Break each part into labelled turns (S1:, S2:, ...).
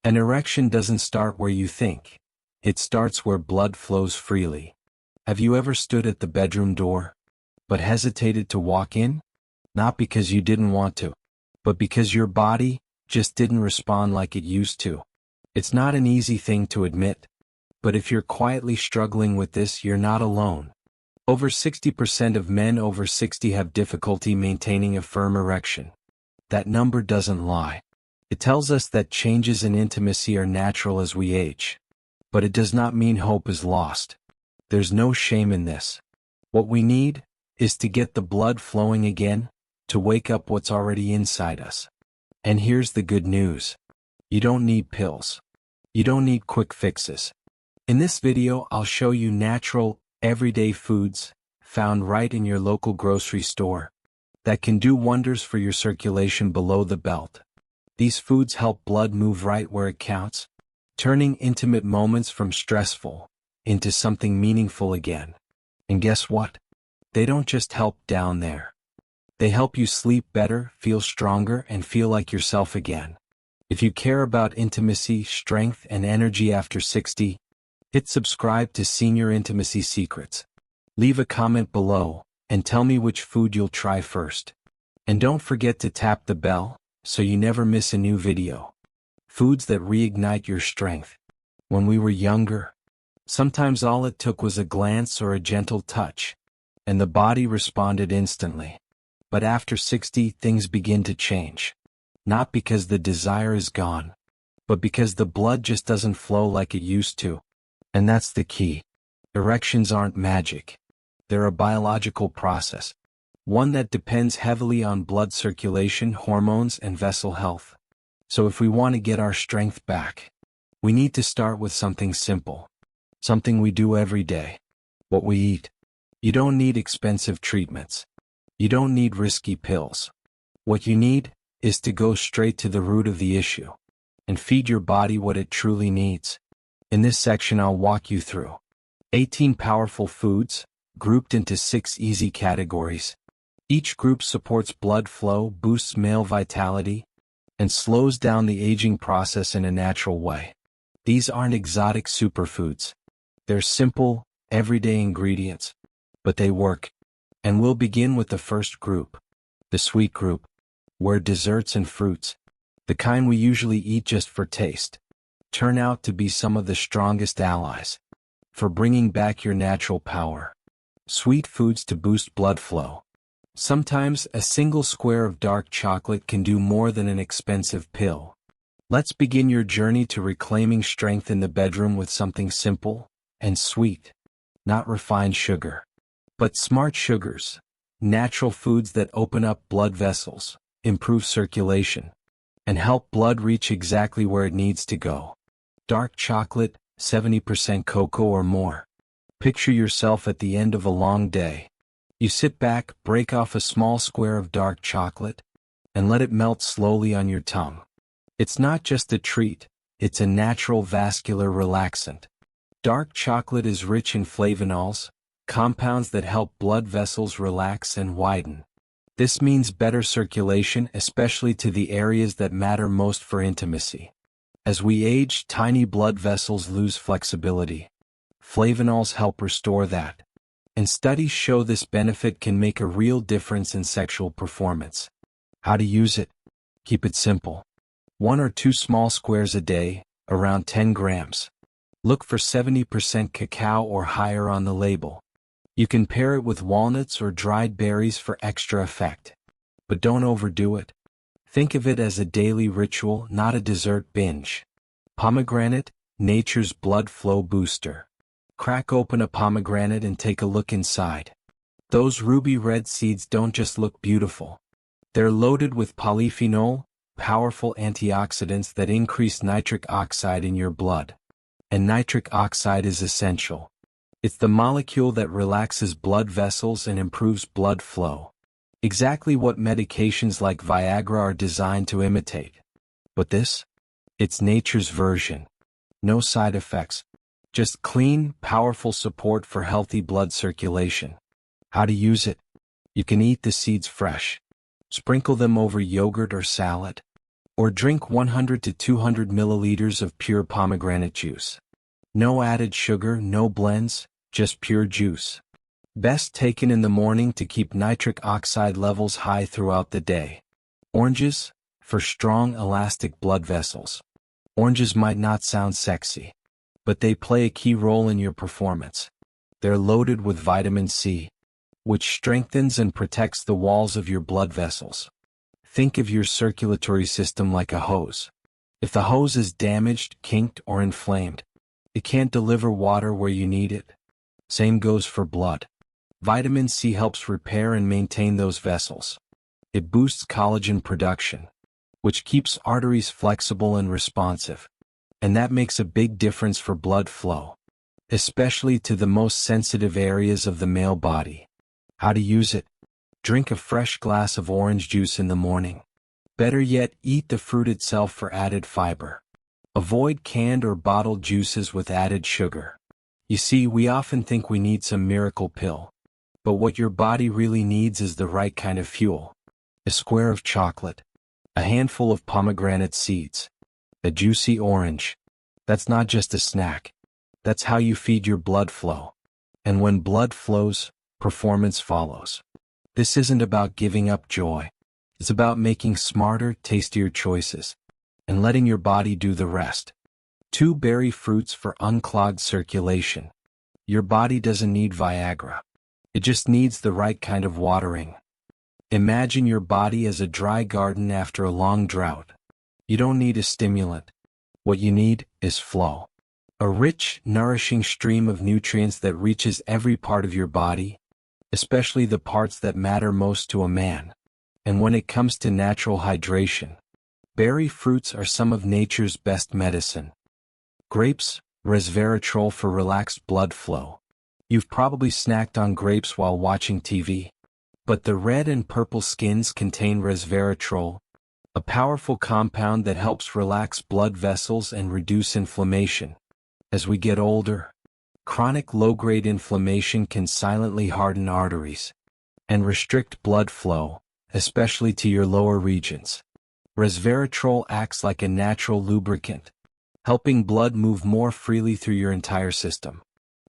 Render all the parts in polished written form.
S1: An erection doesn't start where you think. It starts where blood flows freely. Have you ever stood at the bedroom door, but hesitated to walk in? Not because you didn't want to, but because your body just didn't respond like it used to. It's not an easy thing to admit, but if you're quietly struggling with this, you're not alone. Over 60% of men over 60 have difficulty maintaining a firm erection. That number doesn't lie. It tells us that changes in intimacy are natural as we age. But it does not mean hope is lost. There's no shame in this. What we need is to get the blood flowing again, to wake up what's already inside us. And here's the good news. You don't need pills. You don't need quick fixes. In this video, I'll show you natural, everyday foods, found right in your local grocery store, that can do wonders for your circulation below the belt. These foods help blood move right where it counts, turning intimate moments from stressful into something meaningful again. And guess what? They don't just help down there. They help you sleep better, feel stronger, and feel like yourself again. If you care about intimacy, strength, and energy after 60, hit subscribe to Senior Intimacy Secrets. Leave a comment below and tell me which food you'll try first. And don't forget to tap the bell so you never miss a new video. Foods that reignite your strength. When we were younger, sometimes all it took was a glance or a gentle touch, and the body responded instantly. But after 60, things begin to change. Not because the desire is gone, but because the blood just doesn't flow like it used to. And that's the key. Erections aren't magic. They're a biological process, one that depends heavily on blood circulation, hormones, and vessel health. So if we want to get our strength back, we need to start with something simple. Something we do every day. What we eat. You don't need expensive treatments. You don't need risky pills. What you need is to go straight to the root of the issue and feed your body what it truly needs. In this section, I'll walk you through 18 powerful foods, grouped into 6 easy categories. Each group supports blood flow, boosts male vitality, and slows down the aging process in a natural way. These aren't exotic superfoods. They're simple, everyday ingredients, but they work. And we'll begin with the first group, the sweet group, where desserts and fruits, the kind we usually eat just for taste, turn out to be some of the strongest allies for bringing back your natural power. Sweet foods to boost blood flow. Sometimes a single square of dark chocolate can do more than an expensive pill. Let's begin your journey to reclaiming strength in the bedroom with something simple and sweet. Not refined sugar, but smart sugars. Natural foods that open up blood vessels, improve circulation, and help blood reach exactly where it needs to go. Dark chocolate, 70% cocoa or more. Picture yourself at the end of a long day. You sit back, break off a small square of dark chocolate, and let it melt slowly on your tongue. It's not just a treat, it's a natural vascular relaxant. Dark chocolate is rich in flavonols, compounds that help blood vessels relax and widen. This means better circulation, especially to the areas that matter most for intimacy. As we age, tiny blood vessels lose flexibility. Flavonols help restore that. And studies show this benefit can make a real difference in sexual performance. How to use it? Keep it simple. 1 or 2 small squares a day, around 10 grams. Look for 70% cacao or higher on the label. You can pair it with walnuts or dried berries for extra effect. But don't overdo it. Think of it as a daily ritual, not a dessert binge. Pomegranate, nature's blood flow booster. Crack open a pomegranate and take a look inside. Those ruby red seeds don't just look beautiful. They're loaded with polyphenol, powerful antioxidants that increase nitric oxide in your blood. And nitric oxide is essential. It's the molecule that relaxes blood vessels and improves blood flow. Exactly what medications like Viagra are designed to imitate. But this? It's nature's version. No side effects. Just clean, powerful support for healthy blood circulation. How to use it? You can eat the seeds fresh. Sprinkle them over yogurt or salad. Or drink 100 to 200 milliliters of pure pomegranate juice. No added sugar, no blends, just pure juice. Best taken in the morning to keep nitric oxide levels high throughout the day. Oranges, for strong elastic blood vessels. Oranges might not sound sexy, but they play a key role in your performance. They're loaded with vitamin C, which strengthens and protects the walls of your blood vessels. Think of your circulatory system like a hose. If the hose is damaged, kinked, or inflamed, it can't deliver water where you need it. Same goes for blood. Vitamin C helps repair and maintain those vessels. It boosts collagen production, which keeps arteries flexible and responsive. And that makes a big difference for blood flow, especially to the most sensitive areas of the male body. How to use it? Drink a fresh glass of orange juice in the morning. Better yet, eat the fruit itself for added fiber. Avoid canned or bottled juices with added sugar. You see, we often think we need some miracle pill. But what your body really needs is the right kind of fuel. A square of chocolate. A handful of pomegranate seeds. A juicy orange. That's not just a snack. That's how you feed your blood flow. And when blood flows, performance follows. This isn't about giving up joy. It's about making smarter, tastier choices, and letting your body do the rest. 2 berry fruits for unclogged circulation. Your body doesn't need Viagra. It just needs the right kind of watering. Imagine your body as a dry garden after a long drought. You don't need a stimulant. What you need is flow. A rich, nourishing stream of nutrients that reaches every part of your body, especially the parts that matter most to a man. And when it comes to natural hydration, berry fruits are some of nature's best medicine. Grapes, resveratrol for relaxed blood flow. You've probably snacked on grapes while watching TV. But the red and purple skins contain resveratrol, a powerful compound that helps relax blood vessels and reduce inflammation. As we get older, chronic low-grade inflammation can silently harden arteries and restrict blood flow, especially to your lower regions. Resveratrol acts like a natural lubricant, helping blood move more freely through your entire system.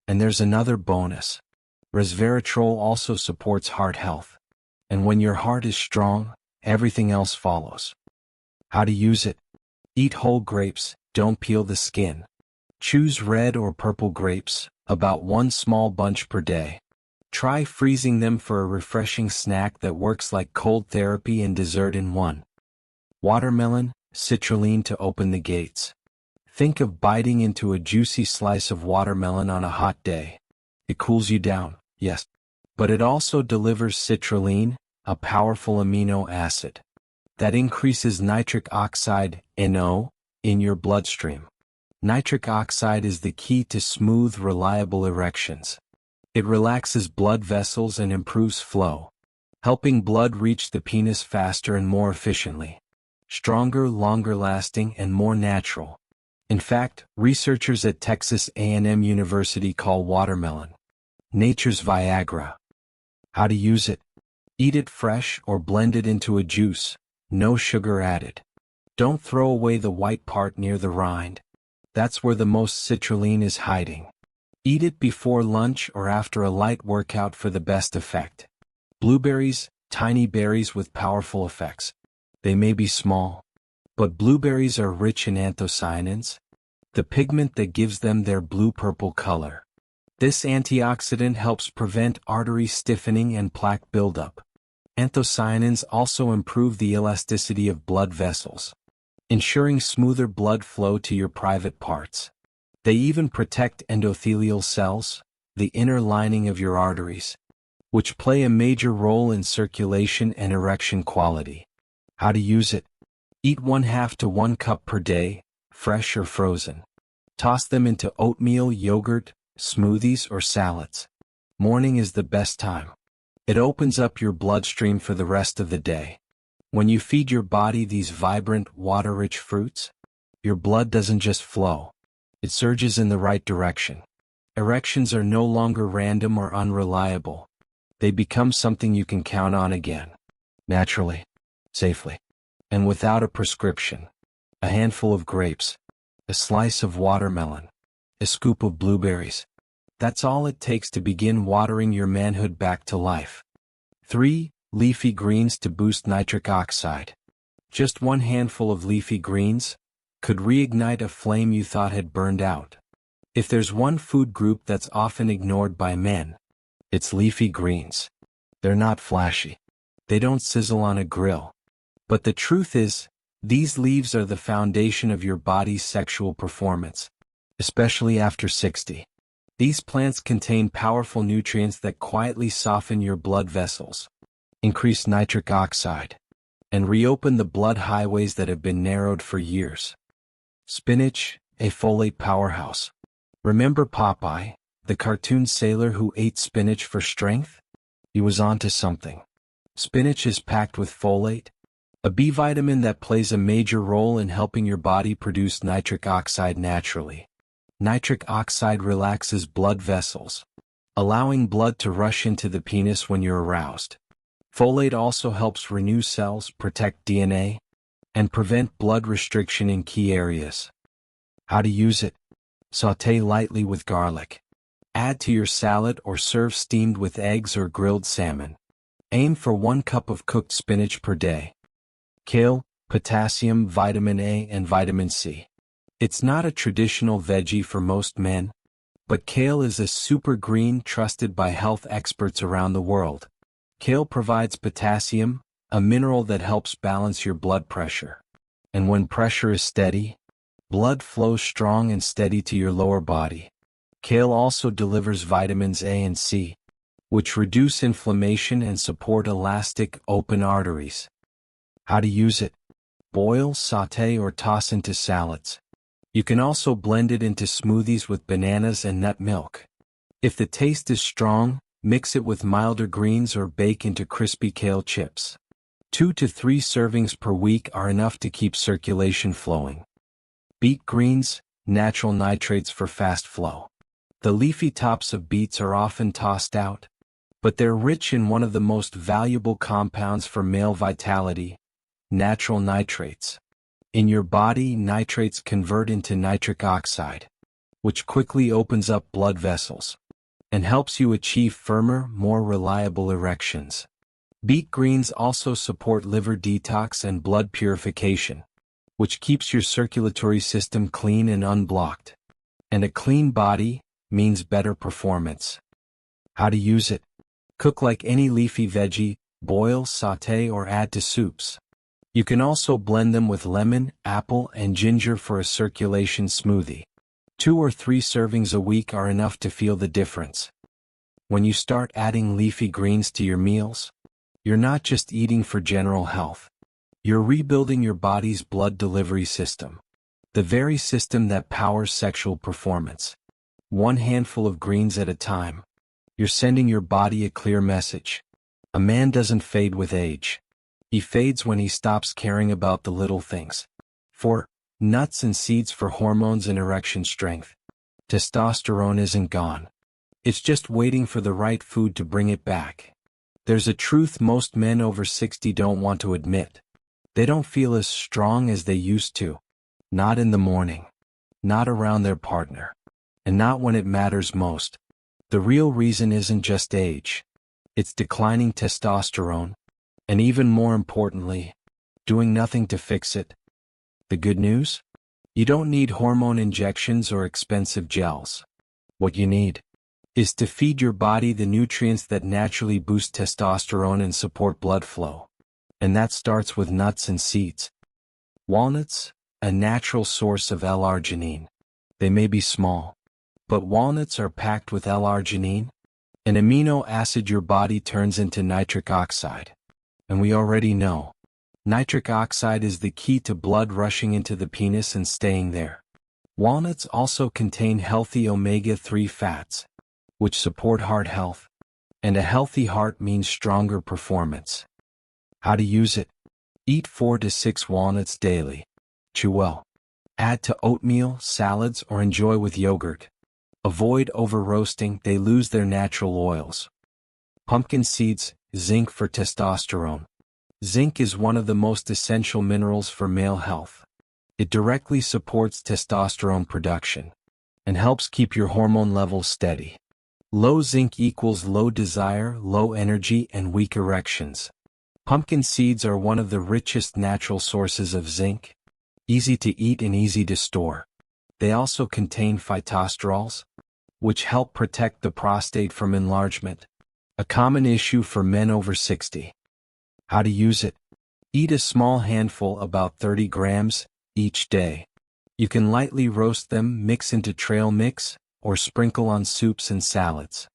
S1: And there's another bonus. Resveratrol also supports heart health. And when your heart is strong, everything else follows. How to use it? Eat whole grapes, don't peel the skin. Choose red or purple grapes, about 1 small bunch per day. Try freezing them for a refreshing snack that works like cold therapy and dessert in one. Watermelon, citrulline to open the gates. Think of biting into a juicy slice of watermelon on a hot day. It cools you down, yes. But it also delivers citrulline, a powerful amino acid that increases nitric oxide, NO, in your bloodstream. Nitric oxide is the key to smooth, reliable erections. It relaxes blood vessels and improves flow, helping blood reach the penis faster and more efficiently. Stronger, longer lasting, and more natural. In fact, researchers at Texas A&M University call watermelon nature's Viagra. How to use it? Eat it fresh or blend it into a juice, no sugar added. Don't throw away the white part near the rind. That's where the most citrulline is hiding. Eat it before lunch or after a light workout for the best effect. Blueberries, tiny berries with powerful effects. They may be small, but blueberries are rich in anthocyanins, the pigment that gives them their blue-purple color. This antioxidant helps prevent artery stiffening and plaque buildup. Anthocyanins also improve the elasticity of blood vessels, ensuring smoother blood flow to your private parts. They even protect endothelial cells, the inner lining of your arteries, which play a major role in circulation and erection quality. How to use it? Eat 1/2 to 1 cup per day, fresh or frozen. Toss them into oatmeal, yogurt, smoothies, or salads. Morning is the best time. It opens up your bloodstream for the rest of the day. When you feed your body these vibrant, water-rich fruits, your blood doesn't just flow. It surges in the right direction. Erections are no longer random or unreliable. They become something you can count on again. Naturally, safely, and without a prescription. A handful of grapes, a slice of watermelon, a scoop of blueberries. That's all it takes to begin watering your manhood back to life. 3. Leafy greens to boost nitric oxide. Just one handful of leafy greens could reignite a flame you thought had burned out. If there's one food group that's often ignored by men, it's leafy greens. They're not flashy. They don't sizzle on a grill. But the truth is, these leaves are the foundation of your body's sexual performance, especially after 60. These plants contain powerful nutrients that quietly soften your blood vessels, increase nitric oxide, and reopen the blood highways that have been narrowed for years. Spinach, a folate powerhouse. Remember Popeye, the cartoon sailor who ate spinach for strength? He was onto something. Spinach is packed with folate, a B vitamin that plays a major role in helping your body produce nitric oxide naturally. Nitric oxide relaxes blood vessels, allowing blood to rush into the penis when you're aroused. Folate also helps renew cells, protect DNA, and prevent blood restriction in key areas. How to use it? Sauté lightly with garlic. Add to your salad or serve steamed with eggs or grilled salmon. Aim for 1 cup of cooked spinach per day. Kale, potassium, vitamin A, and vitamin C. It's not a traditional veggie for most men, but kale is a super green trusted by health experts around the world. Kale provides potassium, a mineral that helps balance your blood pressure. And when pressure is steady, blood flows strong and steady to your lower body. Kale also delivers vitamins A and C, which reduce inflammation and support elastic, open arteries. How to use it? Boil, sauté, or toss into salads. You can also blend it into smoothies with bananas and nut milk. If the taste is strong, mix it with milder greens or bake into crispy kale chips. 2 to 3 servings per week are enough to keep circulation flowing. Beet greens, natural nitrates for fast flow. The leafy tops of beets are often tossed out, but they're rich in one of the most valuable compounds for male vitality, natural nitrates. In your body, nitrates convert into nitric oxide, which quickly opens up blood vessels and helps you achieve firmer, more reliable erections. Beet greens also support liver detox and blood purification, which keeps your circulatory system clean and unblocked. And a clean body means better performance. How to use it? Cook like any leafy veggie, boil, sauté, or add to soups. You can also blend them with lemon, apple, and ginger for a circulation smoothie. 2 or 3 servings a week are enough to feel the difference. When you start adding leafy greens to your meals, you're not just eating for general health. You're rebuilding your body's blood delivery system, the very system that powers sexual performance. 1 handful of greens at a time. You're sending your body a clear message. A man doesn't fade with age. He fades when he stops caring about the little things. 4. Nuts and seeds for hormones and erection strength. Testosterone isn't gone. It's just waiting for the right food to bring it back. There's a truth most men over 60 don't want to admit. They don't feel as strong as they used to. Not in the morning. Not around their partner. And not when it matters most. The real reason isn't just age. It's declining testosterone. And even more importantly, doing nothing to fix it. The good news? You don't need hormone injections or expensive gels. What you need is to feed your body the nutrients that naturally boost testosterone and support blood flow. And that starts with nuts and seeds. Walnuts, a natural source of L-arginine. They may be small, but walnuts are packed with L-arginine, an amino acid your body turns into nitric oxide. And we already know, nitric oxide is the key to blood rushing into the penis and staying there. Walnuts also contain healthy omega-3 fats, which support heart health, and a healthy heart means stronger performance. How to use it? Eat 4 to 6 walnuts daily. Chew well. Add to oatmeal, salads, or enjoy with yogurt. Avoid over-roasting, they lose their natural oils. Pumpkin seeds, zinc for testosterone. Zinc is one of the most essential minerals for male health. It directly supports testosterone production and helps keep your hormone levels steady. Low zinc equals low desire, low energy, and weak erections. Pumpkin seeds are one of the richest natural sources of zinc, easy to eat and easy to store. They also contain phytosterols, which help protect the prostate from enlargement, a common issue for men over 60. How to use it? Eat a small handful, about 30 grams, each day. You can lightly roast them, mix into trail mix, or sprinkle on soups and salads.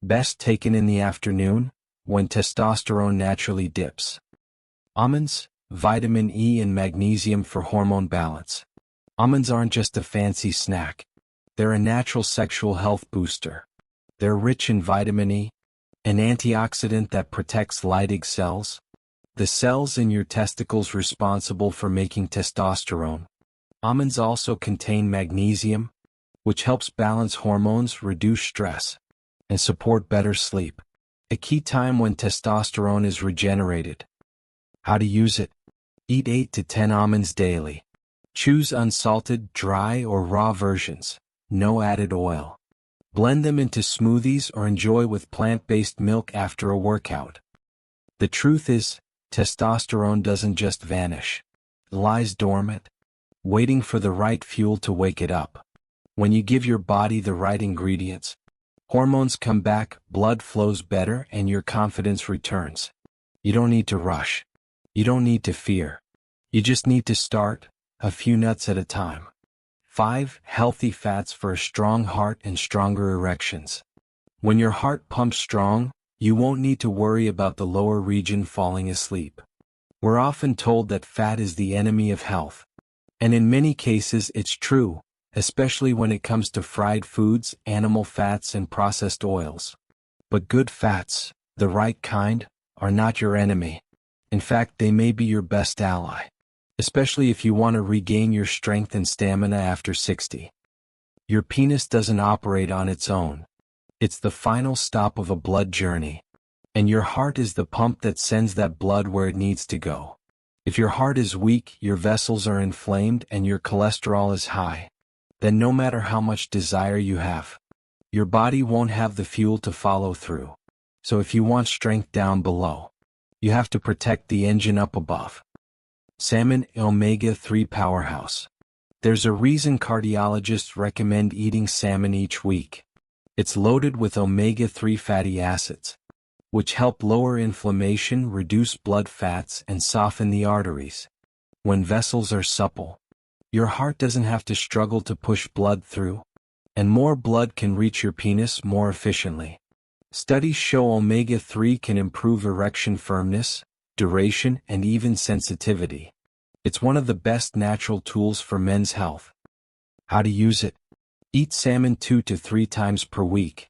S1: Best taken in the afternoon, when testosterone naturally dips. Almonds, vitamin E and magnesium for hormone balance. Almonds aren't just a fancy snack. They're a natural sexual health booster. They're rich in vitamin E, an antioxidant that protects Leydig cells, the cells in your testicles responsible for making testosterone. Almonds also contain magnesium, which helps balance hormones, reduce stress, and support better sleep. A key time when testosterone is regenerated. How to use it? Eat 8 to 10 almonds daily. Choose unsalted, dry, or raw versions. No added oil. Blend them into smoothies or enjoy with plant-based milk after a workout. The truth is, testosterone doesn't just vanish. It lies dormant, waiting for the right fuel to wake it up. When you give your body the right ingredients, hormones come back, blood flows better, and your confidence returns. You don't need to rush. You don't need to fear. You just need to start, a few nuts at a time. 5. Healthy fats for a strong heart and stronger erections. When your heart pumps strong, you won't need to worry about the lower region falling asleep. We're often told that fat is the enemy of health. And in many cases it's true, especially when it comes to fried foods, animal fats, and processed oils. But good fats, the right kind, are not your enemy. In fact, they may be your best ally, especially if you want to regain your strength and stamina after 60. Your penis doesn't operate on its own. It's the final stop of a blood journey. And your heart is the pump that sends that blood where it needs to go. If your heart is weak, your vessels are inflamed, and your cholesterol is high, then no matter how much desire you have, your body won't have the fuel to follow through. So if you want strength down below, you have to protect the engine up above. Salmon, omega-3 powerhouse. There's a reason cardiologists recommend eating salmon each week. It's loaded with omega-3 fatty acids, which help lower inflammation, reduce blood fats, and soften the arteries. When vessels are supple, your heart doesn't have to struggle to push blood through, and more blood can reach your penis more efficiently. Studies show omega-3 can improve erection firmness, duration, and even sensitivity. It's one of the best natural tools for men's health. How to use it? Eat salmon 2 to 3 times per week.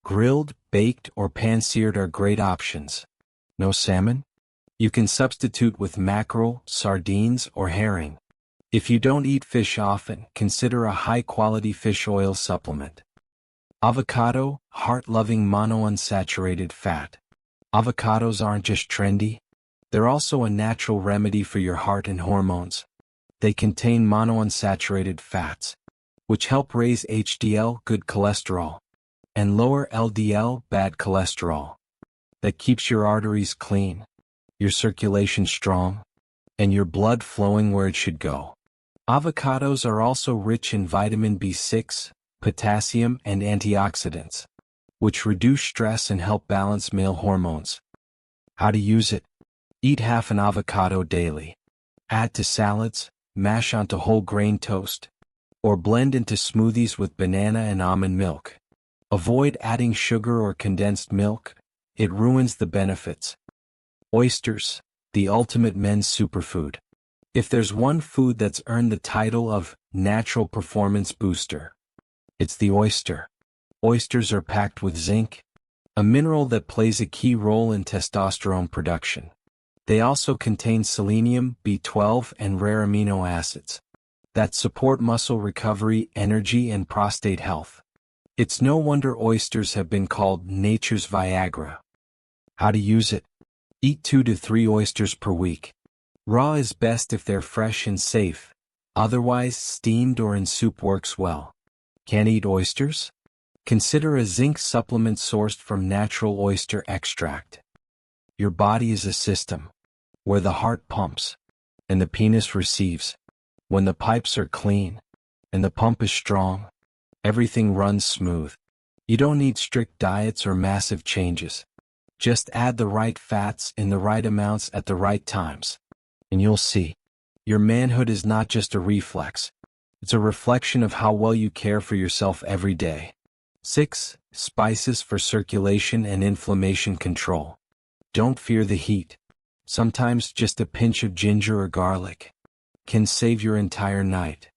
S1: Grilled, baked, or pan-seared are great options. No salmon? You can substitute with mackerel, sardines, or herring. If you don't eat fish often, consider a high-quality fish oil supplement. Avocado, heart-loving monounsaturated fat. Avocados aren't just trendy. They're also a natural remedy for your heart and hormones. They contain monounsaturated fats, which help raise HDL, good cholesterol, and lower LDL, bad cholesterol. That keeps your arteries clean, your circulation strong, and your blood flowing where it should go. Avocados are also rich in vitamin B6, potassium, and antioxidants, which reduce stress and help balance male hormones. How to use it? Eat half an avocado daily. Add to salads, mash onto whole grain toast, or blend into smoothies with banana and almond milk. Avoid adding sugar or condensed milk. It ruins the benefits. Oysters, the ultimate men's superfood. If there's one food that's earned the title of natural performance booster, it's the oyster. Oysters are packed with zinc, a mineral that plays a key role in testosterone production. They also contain selenium, B12, and rare amino acids that support muscle recovery, energy, and prostate health. It's no wonder oysters have been called nature's Viagra. How to use it? Eat 2 to 3 oysters per week. Raw is best if they're fresh and safe. Otherwise, steamed or in soup works well. Can't eat oysters? Consider a zinc supplement sourced from natural oyster extract. Your body is a system, where the heart pumps, and the penis receives. When the pipes are clean, and the pump is strong, everything runs smooth. You don't need strict diets or massive changes. Just add the right fats in the right amounts at the right times, and you'll see. Your manhood is not just a reflex. It's a reflection of how well you care for yourself every day. 6. Spices for circulation and inflammation control. Don't fear the heat. Sometimes just a pinch of ginger or garlic can save your entire night.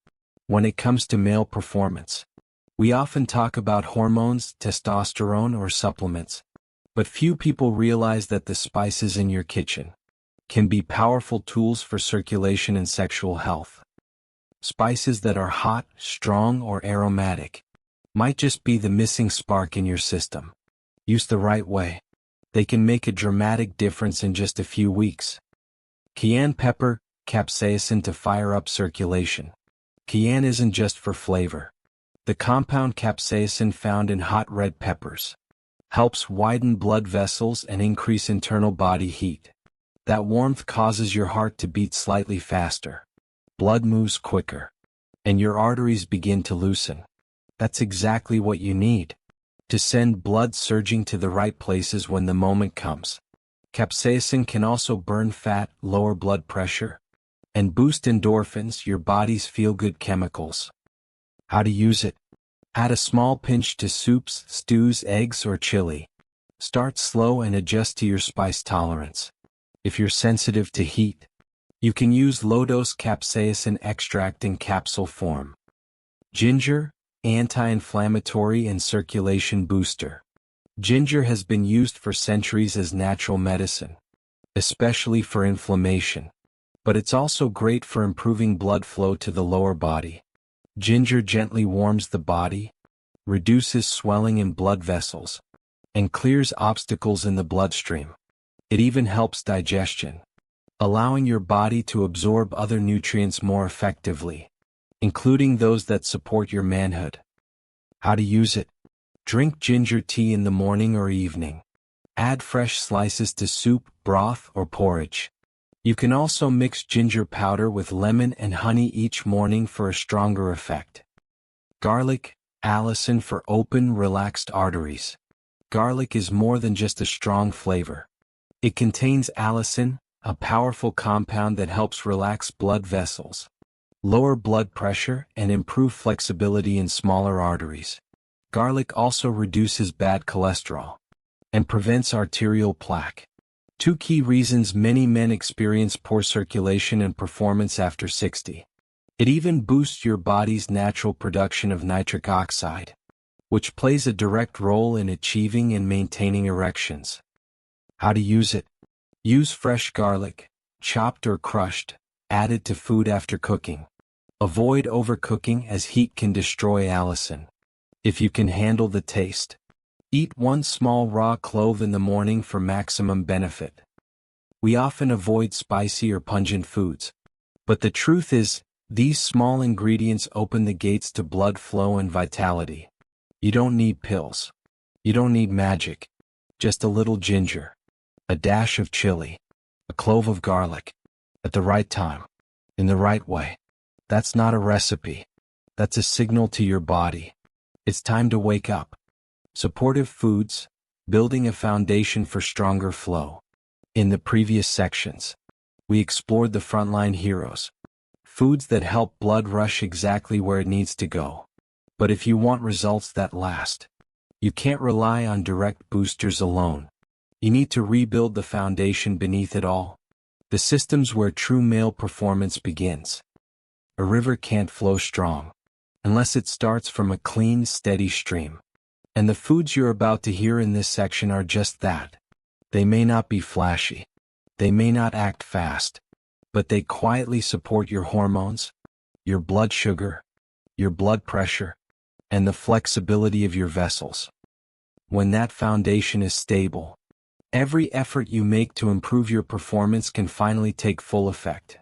S1: When it comes to male performance, we often talk about hormones, testosterone, or supplements, but few people realize that the spices in your kitchen can be powerful tools for circulation and sexual health. Spices that are hot, strong, or aromatic might just be the missing spark in your system. Used the right way, they can make a dramatic difference in just a few weeks. Cayenne pepper, capsaicin to fire up circulation. Cayenne isn't just for flavor. The compound capsaicin found in hot red peppers helps widen blood vessels and increase internal body heat. That warmth causes your heart to beat slightly faster. Blood moves quicker, and your arteries begin to loosen. That's exactly what you need to send blood surging to the right places when the moment comes. Capsaicin can also burn fat, lower blood pressure, and boost endorphins, your body's feel-good chemicals. How to use it? Add a small pinch to soups, stews, eggs, or chili. Start slow and adjust to your spice tolerance. If you're sensitive to heat, you can use low-dose capsaicin extract in capsule form. Ginger, anti-inflammatory and circulation booster. Ginger has been used for centuries as natural medicine, especially for inflammation, but it's also great for improving blood flow to the lower body. Ginger gently warms the body, reduces swelling in blood vessels, and clears obstacles in the bloodstream. It even helps digestion, allowing your body to absorb other nutrients more effectively, including those that support your manhood. How to use it? Drink ginger tea in the morning or evening. Add fresh slices to soup, broth, or porridge. You can also mix ginger powder with lemon and honey each morning for a stronger effect. Garlic, allicin for open, relaxed arteries. Garlic is more than just a strong flavor. It contains allicin, a powerful compound that helps relax blood vessels, lower blood pressure, and improve flexibility in smaller arteries. Garlic also reduces bad cholesterol and prevents arterial plaque. 2 key reasons many men experience poor circulation and performance after 60. It even boosts your body's natural production of nitric oxide, which plays a direct role in achieving and maintaining erections. How to use it? Use fresh garlic, chopped or crushed, added to food after cooking. Avoid overcooking as heat can destroy allicin. If you can handle the taste, eat 1 small raw clove in the morning for maximum benefit. We often avoid spicy or pungent foods, but the truth is, these small ingredients open the gates to blood flow and vitality. You don't need pills. You don't need magic. Just a little ginger, a dash of chili, a clove of garlic, at the right time, in the right way. That's not a recipe. That's a signal to your body. It's time to wake up. Supportive foods, building a foundation for stronger flow. In the previous sections, we explored the frontline heroes. Foods that help blood rush exactly where it needs to go. But if you want results that last, you can't rely on direct boosters alone. You need to rebuild the foundation beneath it all. The systems where true male performance begins. A river can't flow strong unless it starts from a clean, steady stream. And the foods you're about to hear in this section are just that. They may not be flashy. They may not act fast. But they quietly support your hormones, your blood sugar, your blood pressure, and the flexibility of your vessels. When that foundation is stable, Every effort you make to improve your performance can finally take full effect.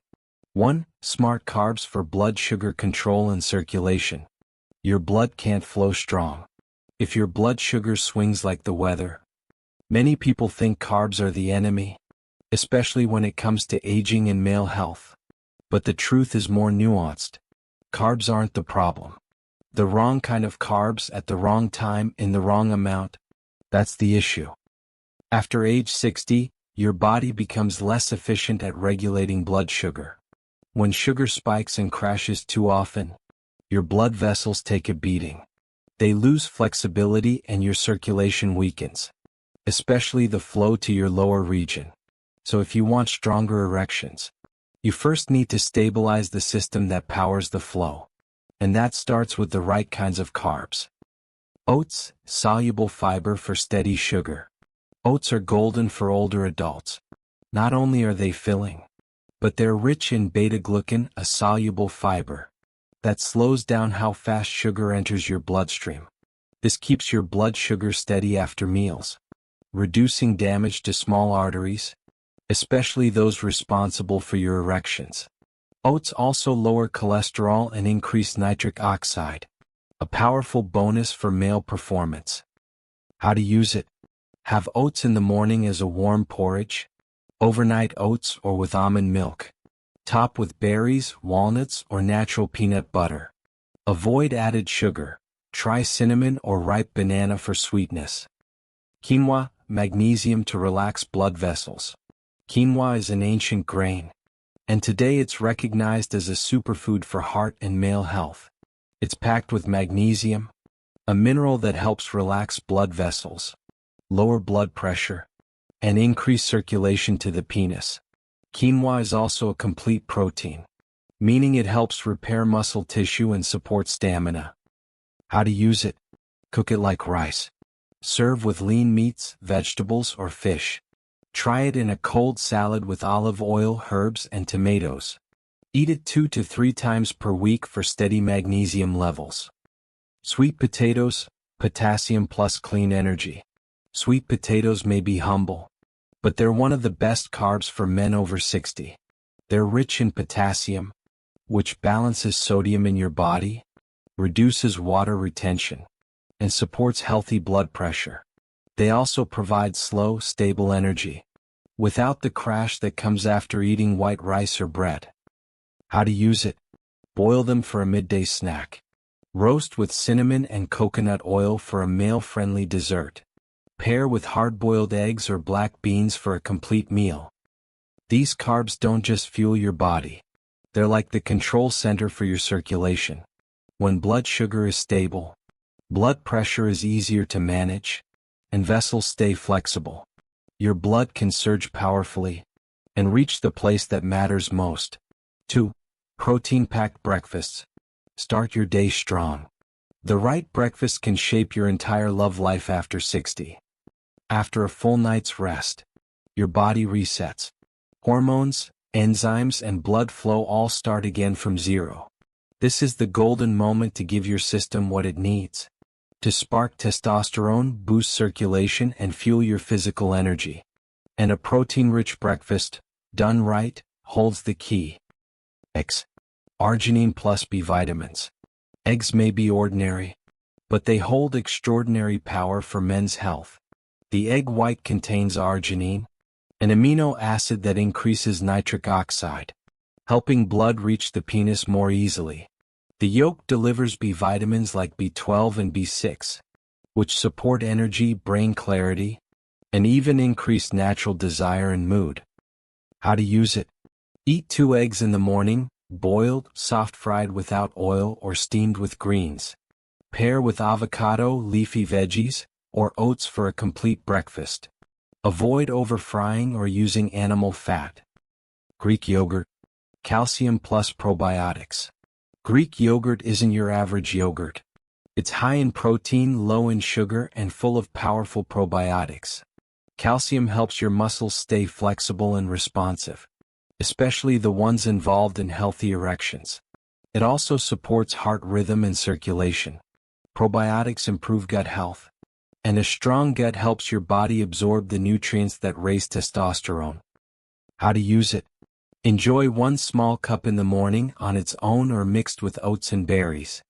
S1: 1. Smart carbs for blood sugar control and circulation. Your blood can't flow strong if your blood sugar swings like the weather. Many people think carbs are the enemy, especially when it comes to aging and male health. But the truth is more nuanced. Carbs aren't the problem. The wrong kind of carbs at the wrong time in the wrong amount, that's the issue. After age 60, your body becomes less efficient at regulating blood sugar. When sugar spikes and crashes too often, your blood vessels take a beating. They lose flexibility and your circulation weakens, especially the flow to your lower region. So if you want stronger erections, you first need to stabilize the system that powers the flow. And that starts with the right kinds of carbs. Oats, soluble fiber for steady sugar. Oats are golden for older adults. Not only are they filling, but they're rich in beta-glucan, a soluble fiber that slows down how fast sugar enters your bloodstream. This keeps your blood sugar steady after meals, reducing damage to small arteries, especially those responsible for your erections. Oats also lower cholesterol and increase nitric oxide, a powerful bonus for male performance. How to use it? Have oats in the morning as a warm porridge, overnight oats or with almond milk. Top with berries, walnuts, or natural peanut butter. Avoid added sugar. Try cinnamon or ripe banana for sweetness. Quinoa, magnesium to relax blood vessels. Quinoa is an ancient grain, and today it's recognized as a superfood for heart and male health. It's packed with magnesium, a mineral that helps relax blood vessels, lower blood pressure, and increase circulation to the penis. Quinoa is also a complete protein, meaning it helps repair muscle tissue and support stamina. How to use it? Cook it like rice. Serve with lean meats, vegetables, or fish. Try it in a cold salad with olive oil, herbs, and tomatoes. Eat it 2 to 3 times per week for steady magnesium levels. Sweet potatoes, potassium plus clean energy. Sweet potatoes may be humble, but they're one of the best carbs for men over 60. They're rich in potassium, which balances sodium in your body, reduces water retention, and supports healthy blood pressure. They also provide slow, stable energy, without the crash that comes after eating white rice or bread. How to use it? Boil them for a midday snack. Roast with cinnamon and coconut oil for a male-friendly dessert. Pair with hard-boiled eggs or black beans for a complete meal. These carbs don't just fuel your body. They're like the control center for your circulation. When blood sugar is stable, blood pressure is easier to manage, and vessels stay flexible. Your blood can surge powerfully and reach the place that matters most. 2. Protein-packed breakfasts. Start your day strong. The right breakfast can shape your entire love life after 60. After a full night's rest, your body resets. Hormones, enzymes, and blood flow all start again from zero. This is the golden moment to give your system what it needs to spark testosterone, boost circulation, and fuel your physical energy. And a protein-rich breakfast, done right, holds the key. Eggs. Arginine plus B vitamins. Eggs may be ordinary, but they hold extraordinary power for men's health. The egg white contains arginine, an amino acid that increases nitric oxide, helping blood reach the penis more easily. The yolk delivers B vitamins like B12 and B6, which support energy, brain clarity, and even increase natural desire and mood. How to use it? Eat 2 eggs in the morning, boiled, soft-fried without oil or steamed with greens. Pair with avocado, leafy veggies, or oats for a complete breakfast. Avoid over-frying or using animal fat. Greek yogurt. Calcium plus probiotics. Greek yogurt isn't your average yogurt. It's high in protein, low in sugar, and full of powerful probiotics. Calcium helps your muscles stay flexible and responsive, especially the ones involved in healthy erections. It also supports heart rhythm and circulation. Probiotics improve gut health, And a strong gut helps your body absorb the nutrients that raise testosterone. How to use it? Enjoy one small cup in the morning on its own or mixed with oats and berries.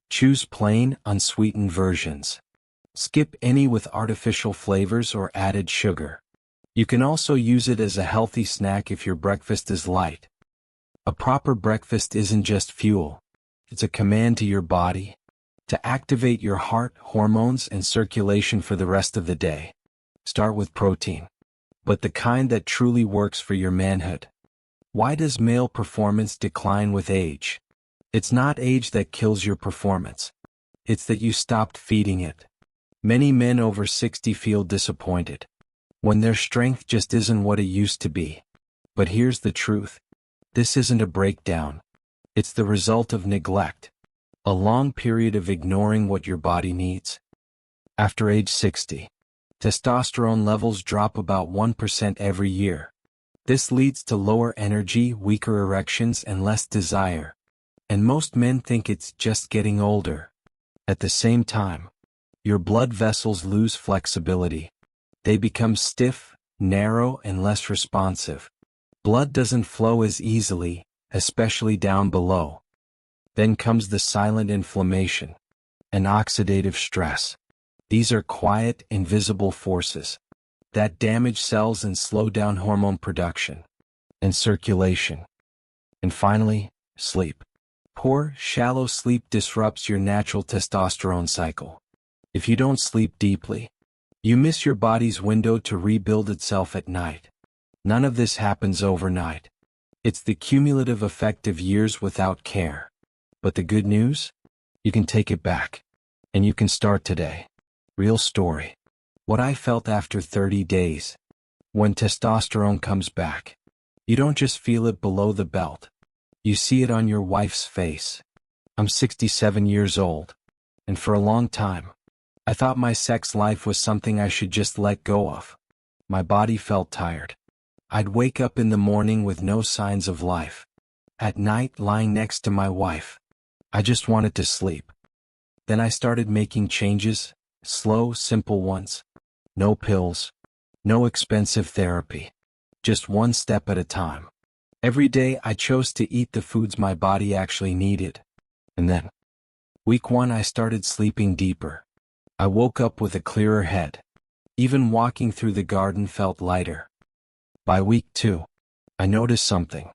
S1: Choose plain, unsweetened versions. Skip any with artificial flavors or added sugar. You can also use it as a healthy snack if your breakfast is light. A proper breakfast isn't just fuel. It's a command to your body to activate your heart, hormones, and circulation for the rest of the day. Start with protein, but the kind that truly works for your manhood. Why does male performance decline with age? It's not age that kills your performance. It's that you stopped feeding it. Many men over 60 feel disappointed when their strength just isn't what it used to be. But here's the truth. This isn't a breakdown. It's the result of neglect. A long period of ignoring what your body needs. After age 60, testosterone levels drop about 1% every year. This leads to lower energy, weaker erections, and less desire. And most men think it's just getting older. At the same time, your blood vessels lose flexibility. They become stiff, narrow, and less responsive. Blood doesn't flow as easily, especially down below. Then comes the silent inflammation and oxidative stress. These are quiet, invisible forces that damage cells and slow down hormone production and circulation. And finally, sleep. Poor, shallow sleep disrupts your natural testosterone cycle. If you don't sleep deeply, you miss your body's window to rebuild itself at night. None of this happens overnight. It's the cumulative effect of years without care. But the good news? You can take it back. And you can start today. Real story. What I felt after 30 days. When testosterone comes back, you don't just feel it below the belt. You see it on your wife's face. I'm 67 years old. And for a long time, I thought my sex life was something I should just let go of. My body felt tired. I'd wake up in the morning with no signs of life. At night, lying next to my wife, I just wanted to sleep. Then I started making changes, slow, simple ones. No pills, no expensive therapy. Just one step at a time. Every day I chose to eat the foods my body actually needed. And then, week 1 I started sleeping deeper. I woke up with a clearer head. Even walking through the garden felt lighter. By week 2, I noticed something.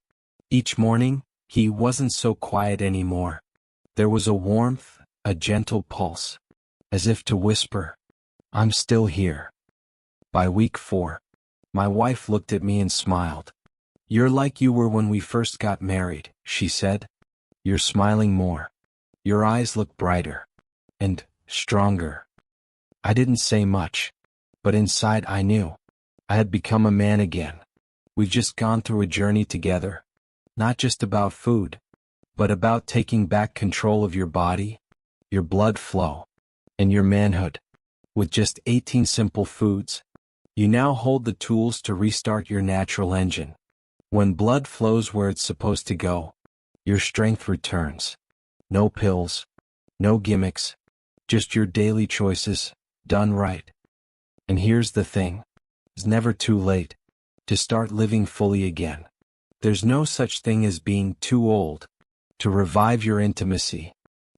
S1: Each morning, he wasn't so quiet anymore. There was a warmth, a gentle pulse, as if to whisper, I'm still here. By week 4, my wife looked at me and smiled. You're like you were when we first got married, she said. You're smiling more. Your eyes look brighter. And stronger. I didn't say much, but inside I knew. I had become a man again. We've just gone through a journey together. Not just about food, but about taking back control of your body, your blood flow, and your manhood. With just 18 simple foods, you now hold the tools to restart your natural engine. When blood flows where it's supposed to go, your strength returns. No pills, no gimmicks, just your daily choices, done right. And here's the thing. It's never too late to start living fully again. There's no such thing as being too old to revive your intimacy,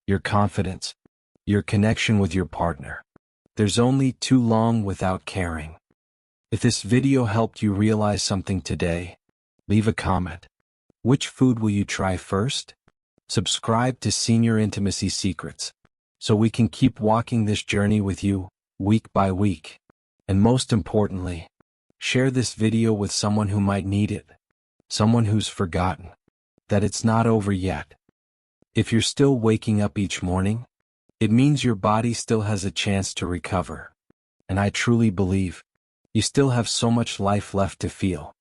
S1: your confidence, your connection with your partner. There's only too long without caring. If this video helped you realize something today, leave a comment. Which food will you try first? Subscribe to Senior Intimacy Secrets, so we can keep walking this journey with you, week by week. And most importantly, share this video with someone who might need it. Someone who's forgotten that it's not over yet. If you're still waking up each morning, it means your body still has a chance to recover. And I truly believe you still have so much life left to feel.